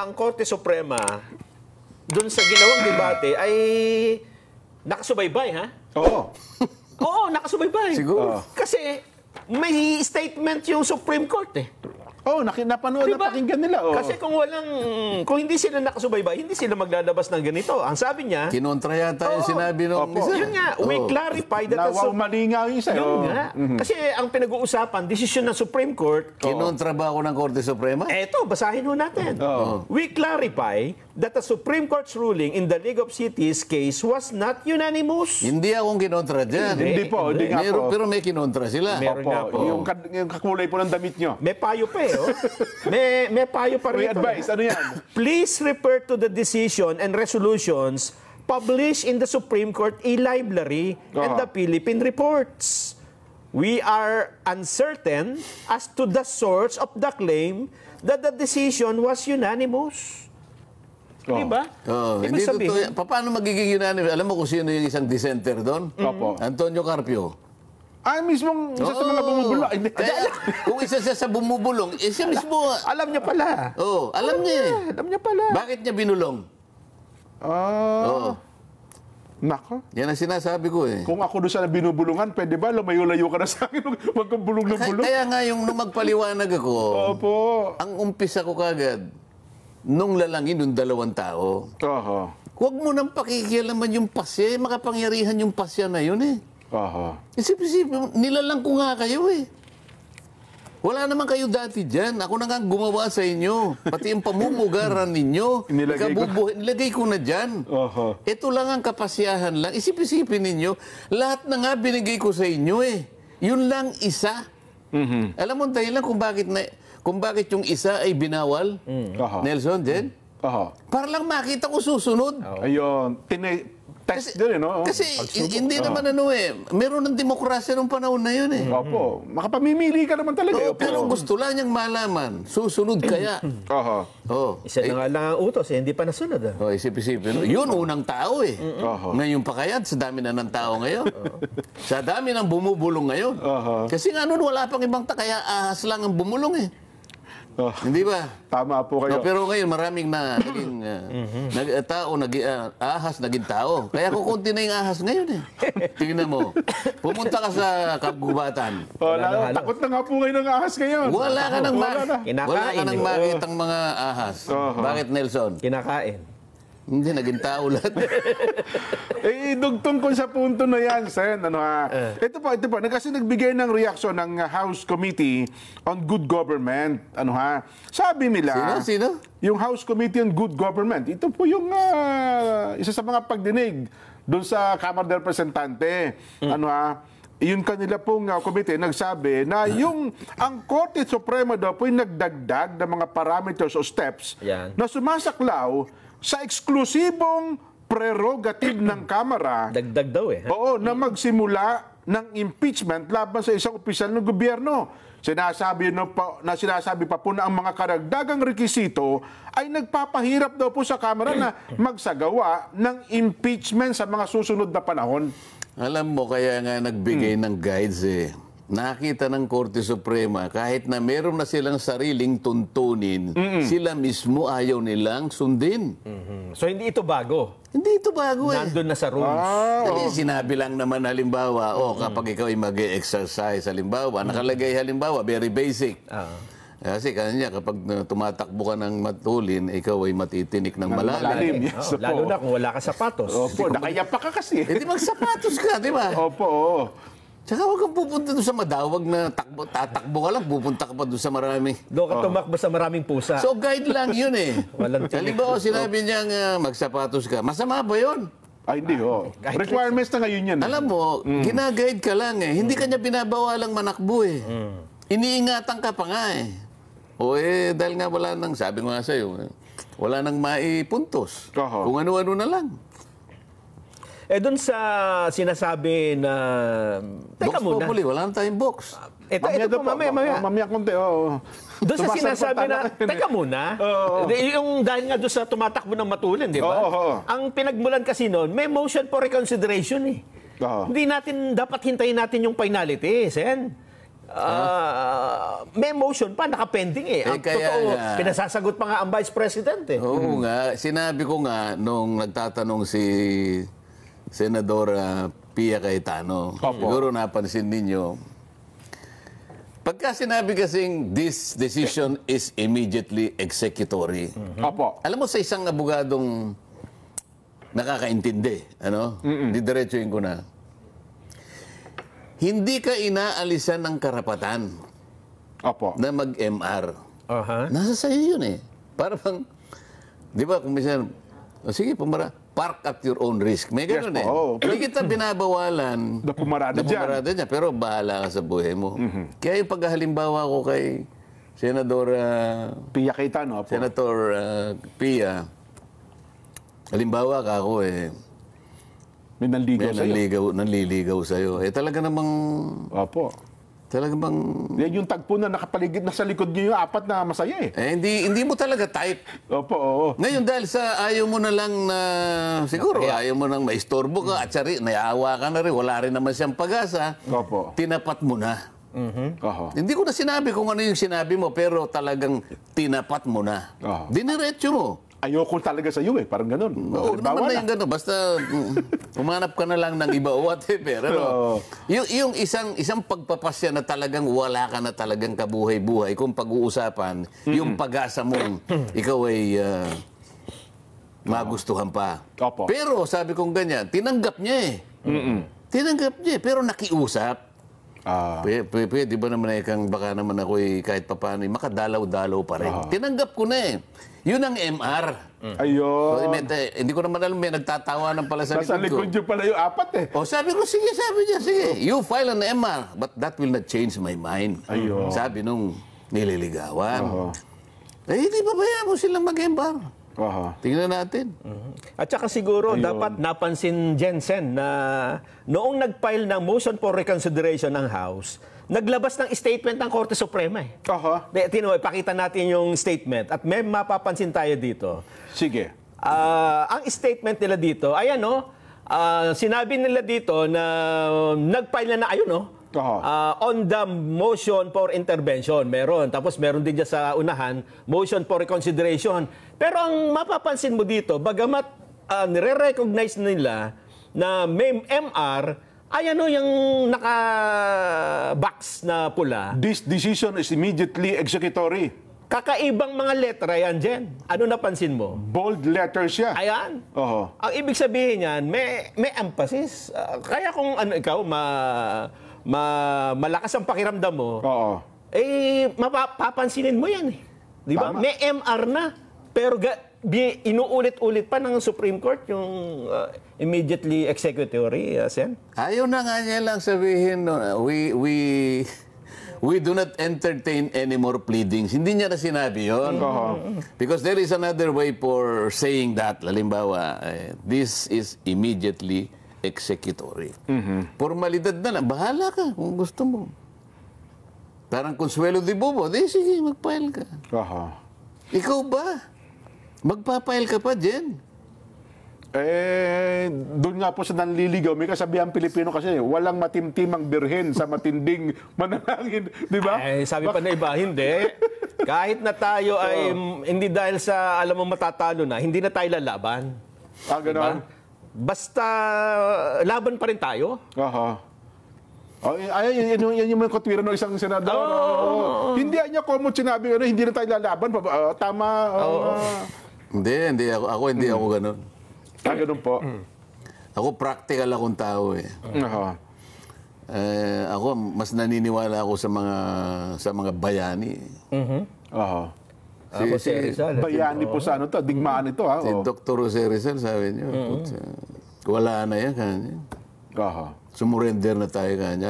ang Korte Suprema, doon sa ginawang debate, ay nakasubaybay, ha? Oo. Oo, nakasubaybay. Siguro. Kasi may statement yung Supreme Court, eh. Oo, napanood Diba? na pakinggan nila. Oo. Kasi kung hindi sila nakasubaybay, hindi sila maglalabas ng ganito. Ang sabi niya, Kinontra yata yung sinabi nung Opo. isa. yun nga, we clarify that mali nga yung isa. yun nga. Kasi ang pinag-uusapan, desisyon ng Supreme Court, Kinontra ba ako ng Korte Suprema? eto, basahin ho natin. We clarify that the Supreme Court's ruling in the League of Cities case was not unanimous. Hindi akong kinontra dyan. Hindi po, hindi nga po. Pero may kinontra sila. Meron nga po. Yung kakulay po ng damit nyo. May payo pa eh. Oh. May payo pa May rito. advice, ano yan? Please refer to the decision and resolutions published in the Supreme Court e-library and the Philippine reports. We are uncertain as to the source of the claim that the decision was unanimous. Diba? Ibig Hindi sabihin, totoo yan. Paano magiging unanimous? Alam mo kung sino yung isang dissenter doon? Opo. Antonio Carpio. Ay, mismong isa sa mga bumubulong. Ay, hindi. Kaya, kung isa siya sa bumubulong, siya mismo. alam niya pala. Alam niya eh. Alam niya pala. Bakit niya binulong? Oo. Nako. Yan ang sinasabi ko eh. Kung ako doon sa binubulungan, pwede ba lumayo-layo ka na sa akin? Huwag kang bulong ng bulong. Kaya nga yung nung magpaliwanag ako, Opo. ang umpisa ko kagad, nung lalangin yung 2 tao, Oho. huwag mo nang pakikialaman yung pasya, makapangyarihan yung pasya na yun eh. Oho. Isip-isip, nilalang ko nga kayo eh. Wala naman kayo dati dyan. Ako na nga gumawa sa inyo. Pati yung pamumugaran ninyo. Nilagay ko na dyan. Oho. Ito lang ang kapasyahan lang. Isip-isipin ninyo, lahat na nga binigay ko sa inyo eh. Yun lang isa. Alam mo dahilan kung bakit yung isa ay binawal? Oho. Nelson, Jen? Oho. Para lang makita ko susunod. Ayun. Test din, no? Kasi hindi naman meron ng demokrasya nung panahon na yun eh. Opo. Makapamimili ka naman talaga. Oo, Opo. pero gusto lang niyang malaman. Susunod kaya. Oho. Oh. Isa na nga lang ang utos, hindi pa nasunod. Ah. Isip-isipin. Yun, unang tao eh. Oho. Ngayon pa kaya, sa dami na ng tao ngayon. Sa dami ng bumubulong ngayon. Oho. Kasi nga noon, wala pang ibang kaya ahas lang ang bumulong eh. Oh. Hindi ba? Tama po kayo. No, pero ngayon, maraming naging ahas naging tao. Kaya kukunti na yung ahas ngayon eh. Tingnan mo. Pumunta ka sa Kabugatan. Takot na nga po kayo ng ahas ngayon. Wala ka nang Kinakain, makitang mga ahas. Bakit, Nelson? Kinakain. Hindi, naging tao lahat. Dugtong ko sa punto na yan, Sen. Ito pa. Kasi nagbigay ng reaksyon ng House Committee on Good Government. Sabi nila, Sino? yung House Committee on Good Government, ito po yung isa sa mga pagdinig doon sa Kamara del Representante. Yun kanila pong committee nagsabi na ang Korte Suprema daw po yung nagdagdag ng mga parameters o steps na sumasaklaw sa eksklusibong prerogative ng Kamara. Dagdag daw eh. Oo, na magsimula ng impeachment laban sa isang opisyal ng gobyerno. Sinasabi pa po na ang mga karagdagang rekisito ay nagpapahirap daw po sa Kamara na magsagawa ng impeachment sa mga susunod na panahon. Alam mo, kaya nga nagbigay ng guides eh. Nakita ng Korte Suprema, kahit na meron na silang sariling tuntunin, sila mismo ayaw nilang sundin. So hindi ito bago. Hindi ito bago eh. Nandun na sa rules. Sinabi lang naman halimbawa, kapag ikaw ay mag-exercise halimbawa, nakalagay halimbawa, very basic. Kasi kanya, kapag tumatakbo ka ng matulin, ikaw ay matitinik ng malalim. Yes, Lalo na kung wala ka sapatos. Opo, nakayapa ka kasi. Di magsapatos ka, di ba? Opo. Tsaka huwag kang pupunta doon sa madawag na tatakbo ka lang, pupunta ka pa doon sa marami. Doon ka tumakbo sa maraming pusa. So guide lang yun eh. Walang tinik. Halimbawa, sinabi niya magsapatos ka. Masama ba yun? Ay, hindi requirements na ngayon yan. Alam mo, ginaguide ka lang eh. Hindi ka niya binabawalang manakbo eh. Iniingatan ka pa nga eh. Dahil nga wala nang, sabi ko nga sa'yo, wala nang maipuntos. Kung ano-ano na lang. Doon sa sinasabi na... Teka box muna. Populi, wala na tayong box. Ito po, mamaya. Mamaya konti, Doon sa sinasabi na... Teka muna. Yung dahil nga doon sa tumatakbo ng matulin, di ba? Ang pinagmulan kasi noon, may motion for reconsideration eh. Hindi natin, dapat hintayin natin yung finality, Sen. May motion pa, nakapending eh. Ang kaya totoo, nga. pinasasagot pa nga ang Vice President eh. Oo nga, sinabi ko nga nung nagtatanong si Senadora Pia Cayetano, siguro napansin ninyo, pagka sinabi kasing this decision is immediately executory, Opo. alam mo sa isang abogadong nakakaintindi, didiretsuhin ko na, hindi ka inaalisan ng karapatan Opo. na mag-MR. Aha. Nasa sa'yo yun eh. Para bang, di ba, kung minsan, sige, park at your own risk. May ganun Yes po, oo. Hindi kita binabawalan Na pumarada dyan. niya, pero bahala ka sa buhay mo. Kaya yung paghalimbawa ko kay Senador Pia Cayetano. Opo. Senator Pia, halimbawa ka ako May nanligaw may sa'yo. nanliligaw sa'yo. Talaga namang, Opo. talaga bang, Yan yung tagpo na nakapaligid na sa likod niyo yung apat na masaya eh. hindi mo talaga type. Opo, oo. Ngayon dahil sa ayaw mo na lang na siguro ayaw mo nang maistorbo ka at sari naiawa ka na rin, wala rin naman siyang pag-asa. Opo. Tinapat mo na. Oho. Hindi ko na sinabi kung ano yung sinabi mo pero talagang tinapat mo na. Oo. Diniretso mo. Ayoko talaga sa iyo eh, parang ganun. Oo, naman Halimbawa na yung gano'n. Basta umanap ka na lang ng iba o whatever. Oo. Yung isang pagpapasya na talagang wala ka na talagang kabuhay-buhay kung pag-uusapan, yung pag-asa mo, ikaw ay magustuhan pa. Opo. Pero sabi kong ganyan, tinanggap niya eh. Tinanggap niya pero nakiusap. Pwede ba naman baka naman ako kahit papaano, makadalaw-dalaw pa rin. Tinanggap ko na eh. Yun ang MR. Ayun. So, hindi ko naman alam, may nagtatawanan pala sa Nasa likod ko. likod niyo pala yung apat eh. O sabi ko, sige, sabi niya, sige. You file an MR, but that will not change my mind. Ayun. Sabi nung nililigawan. Hindi pa bayaan mo silang mag-MR. Tingnan natin. At saka siguro dapat napansin Jensen na noong nag-file ng motion for reconsideration ng House, naglabas ng statement ng Korte Suprema eh. Pakita natin yung statement at may mapapansin tayo dito. Sige. Ang statement nila dito, ayan sinabi nila dito na nag-file na on the motion for intervention, meron. Tapos meron din dyan sa unahan, motion for reconsideration. Pero ang mapapansin mo dito, bagamat nire-recognize nila na may MR, ayan yung naka-box na pula. This decision is immediately executory. Kakaibang mga letra yan, Jen. Ano napansin mo? Bold letters siya. Ayan. Oho. Ang ibig sabihin yan, may emphasis. Kaya kung ikaw, malakas ang pakiramdam mo, mapapansinin mo yan eh. Di ba? May MR na. Pero inuulit-ulit pa ng Supreme Court yung immediately executory, Sen? Ayaw na nga niya lang sabihin, we do not entertain any more pleadings. Hindi niya na sinabi yun. Because there is another way for saying that. Halimbawa, this is immediately executory. Formalidad na lang. Bahala ka kung gusto mo. Parang Consuelo de Bobo, sige, mag-file ka. Ikaw ba? Magpa-file ka pa, Jen. Doon nga po sa nanliligaw, may kasabihan Pilipino kasi, walang matimtimang birhen sa matinding manalangin. Di ba? Sabi pa na iba, hindi. Kahit na tayo ay hindi dahil sa alam mo matatalo na, hindi na tayo lalaban. Ganon? Basta laban pa rin tayo. Yan yung mga katwiran ng isang senador. Hindi niya common sinabi, hindi na tayo lalaban. Tama. Hindi ako ganun. Ganun po. Ako practical akong tao eh. Ako mas naniniwala ako sa mga bayani. Si Rizal. Bayani po sa digmaan ito. Si Dr. Jose Rizal, sabi niyo, wala na yan kanya. Sumurrender na tayo kanya.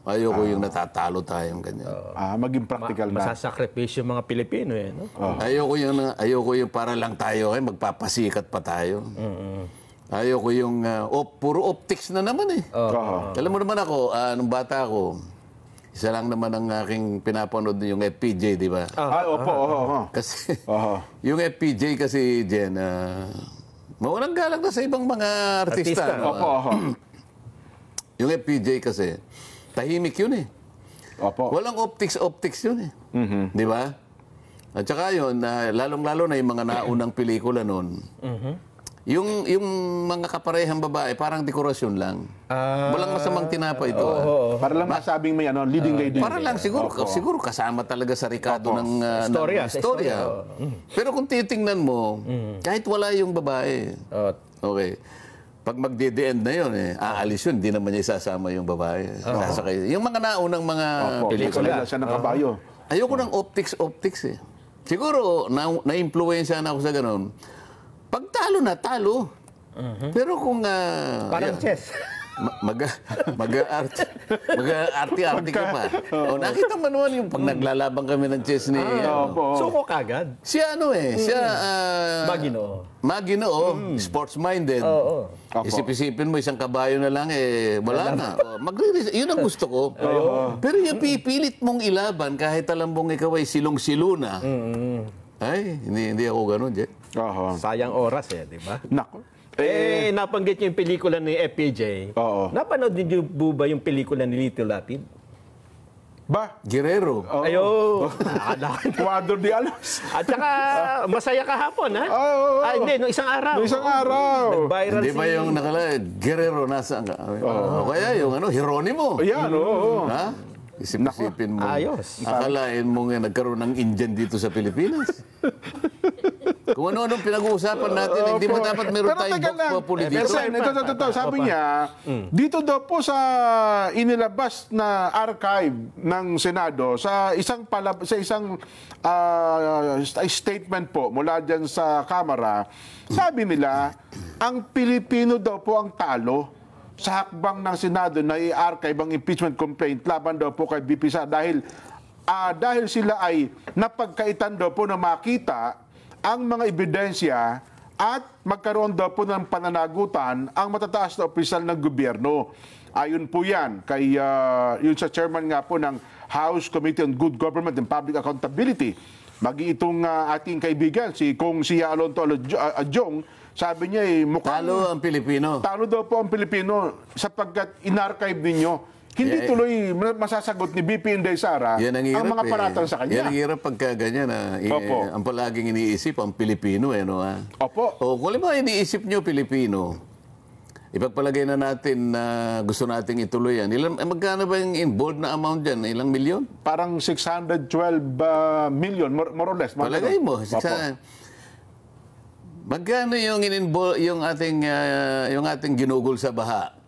Ayoko yung natatalo tayong kanya. Maging practical na. Masasakripisyo yung mga Pilipino eh. No? Ayoko yung para lang tayo, magpapasikat pa tayo. Ayoko yung puro optics na naman eh. Alam mo naman ako, nung bata ako, isa lang naman ang aking pinapanood yung FPJ, di ba? Opo. Kasi yung FPJ kasi, Jen, mawalang galang na sa ibang mga artista. Opo. Yung FPJ kasi, tahimik yun eh. Opo. Walang optics yun eh. Di ba? At saka yun, lalong-lalo na yung mga naunang pelikula noon. Yung mga kaparehang babae, parang dekorasyon lang. Walang masamang tinapa ito. Para lang masabing may leading lady. Para lang siguro kasama talaga sa rekado ng Istorya. Pero kung titingnan mo, kahit wala yung babae, okay. Pag magde-end na yun, aalis yun, hindi naman niya isasama yung babae. Sasakay. Yung mga naunang mga pelikula. Siya ng kabayo. Ayoko ng optics eh. Siguro, na-influensya na ako sa ganun. Pag talo na, talo. Pero kung... Parang chess. Mag-arte-arte ka pa. Nakita mo naman yung pag naglalabang kami ng chess ni... Suko kagad. Siya Maginoo, sports-minded. Isip-isipin mo, isang kabayo na lang, wala na. Yun ang gusto ko. Pero yung pipilit mong ilaban, kahit alam mong ikaw ay silong-silo na, ay, hindi ako ganun, Jack. Sayang oras di ba? Nako. Napanggit niyo yung pelikula ni FPJ. Napanood niyo ba yung pelikula ni Lito Lapid? Ba? Guerrero. Cuadro de Alas. At saka, masaya kahapon, ha? Hindi, no isang araw. Isang araw. Nag-viral Hindi ba yung Guerrero nasaan ka? O kaya yung Hieronimo. Yan, Ha? Isip-isipin mo. Ayos. Akalain mo nga nagkaroon ng Indian dito sa Pilipinas. Kung ano-anong pinag-uusapan natin, hindi ba dapat meron tayong box populi dito? Ito, sabi niya, dito daw po sa inilabas na archive ng Senado, sa isang statement po mula dyan sa Kamara, sabi nila, ang Pilipino daw po ang talo sa hakbang ng Senado na i-archive ang impeachment complaint laban daw po kay BP Sara dahil sila ay napagkaitan daw po na makita ang mga ebidensya at magkaroon daw po ng pananagutan ang matataas na opisyal ng gobyerno. Ayon po yan kay yun sa chairman nga po ng House Committee on Good Government and Public Accountability. Magi itong ating kaibigan, si Kong Sia Alonto Adjong, sabi niya mukhang... Talo ang Pilipino. Talo daw po ang Pilipino sapagkat in-archive ninyo. Hindi tuloy masasagot ni BP Inday Sara ang mga paratang sa kanya. Yan ang hirap pagka ganyan. Ang palaging iniisip ang Pilipino. Opo. O kung ba iniisip nyo Pilipino, ipagpalagay na natin na gusto nating ituloy yan. Magkano ba yung involved na amount dyan? Ilang milyon? Parang 612 million, more or less. Palagay mo. Magkano yung ating ginugol sa baha?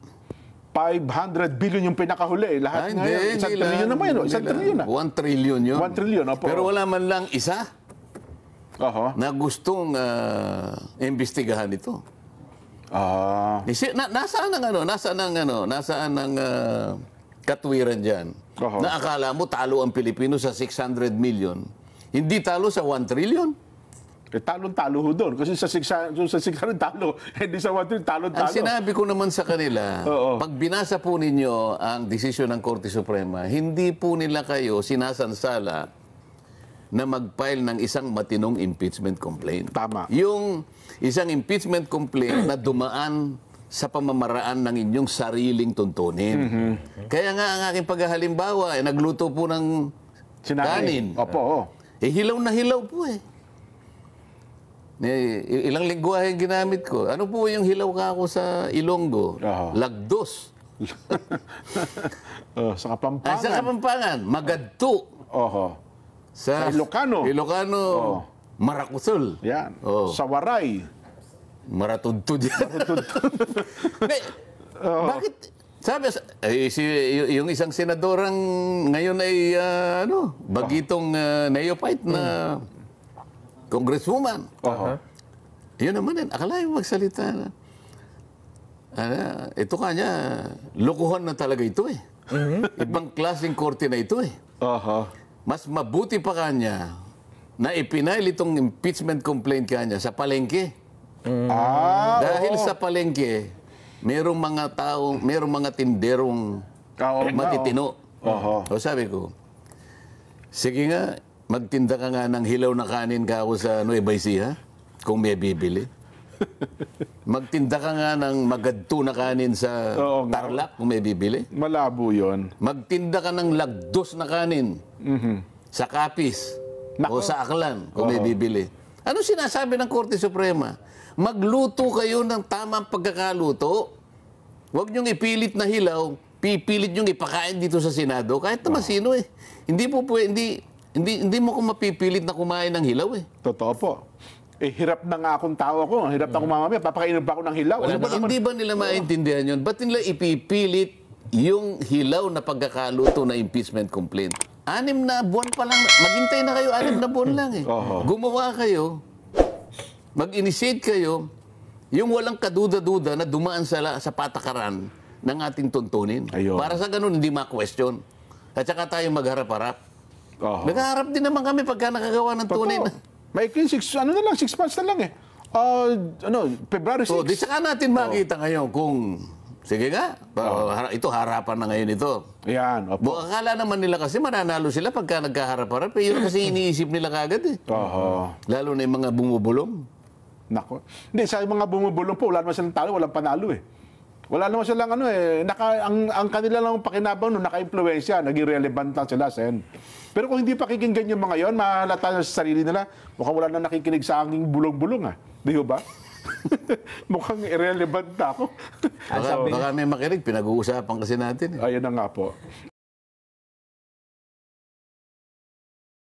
500 billion yung pinakahuli. Lahat ngayon, 1 trillion naman yun. 1 trillion na. 1 trillion yun. 1 trillion, opo. Pero wala man lang isa na gustong imbestigahan ito. Nasaan ang katwiran dyan? Na akala mo talo ang Pilipino sa 600 million. Hindi talo sa 1 trillion. Talon-talo ho doon. Kasi sa 600 talo, hindi sa 1 trillion, talon-talo. Ang sinabi ko naman sa kanila, pag binasa po ninyo ang desisyon ng Korte Suprema, hindi po nila kayo sinasansala na mag-file ng isang matinong impeachment complaint. Tama. Yung isang impeachment complaint na dumaan sa pamamaraan ng inyong sariling tuntunin. Kaya nga ang aking paghahalimbawa, nagluto po ng kanin. Opo. Hilaw na hilaw po ilang lingwahe ang ginamit ko. Ano po yung hilaw ka ako sa Ilonggo? Lagdos. Sa Kapampangan. Sa Kapampangan. Magadto. Sa Ilocano. Marakusol. Yan. Sa Waray. Maratudtud yan. Bakit? Sabi, yung isang senadorang ngayon ay bagitong neophyte na congresswoman. Yun naman din. Akala yung magsalita. Ito kanya, lokohan na talaga ito Ibang klaseng korte na ito Mas mabuti pa kanya na ipinail itong impeachment complaint kanya sa palengke. Dahil sa palengke, merong mga tinderong matitino. O sabi ko, sige nga, magtinda ka nga ng hilaw na kanin ka ako sa Nueva Ecija, kung may bibili. Magtinda ka nga ng magadto na kanin sa Oo nga. Tarlac kung may bibili. Malabo yun. Magtinda ka ng lagdos na kanin sa Capiz o Nako. sa Aklan kung may bibili. Ano sinasabi ng Korte Suprema? Magluto kayo ng tamang pagkakaluto. Huwag niyong ipilit na hilaw, pipilit niyong ipakain dito sa Senado. Kahit naman sino eh. Hindi mo ko mapipilit na kumain ng hilaw eh. Totoo po. Eh, hirap na nga akong tao ako. Hirap na akong mamamaya. Papakainin ba ako ng hilaw? Ano ba naman? Hindi ba nila maintindihan yun? Ba't nila ipipilit yung hilaw na pagkakaluto na impeachment complaint? 6 na buwan pa lang. Maghintay na kayo, 6 na buwan lang eh. Oho. Gumawa kayo, mag-initiate kayo, yung walang kaduda-duda na dumaan sa patakaran ng ating tuntunin. Ayun. Para sa ganun, hindi ma-question. At saka tayo magharap-harap. Oho. Naghaharap din naman kami pagka nakagawa ng tunay na. Maikli, 6 months na lang eh. February 6. So, di saka natin makita ngayon kung, sige nga, ito harapan na ngayon ito. Yan, opo. Akala naman nila kasi mananalo sila pagka nagkaharap-harap. Eh, yun kasi iniisip nila kagad eh. Oho. Lalo na yung mga bumubulong. Nako. Hindi, sa mga bumubulong po, wala naman silang talo, walang panalo eh. Wala naman silang ang kanila lang pakinabang nung naka-impluensya, naging relevant lang sila, Sen. Pero kung hindi pakikinggan yung mga yon, mahalata na sa sarili nila, mukhang wala na nakikinig sa aking bulong-bulong Di ba? Mukhang irrelevant na ako. Baka may makinig, pinag-uusapan kasi natin eh. Ayun na nga po.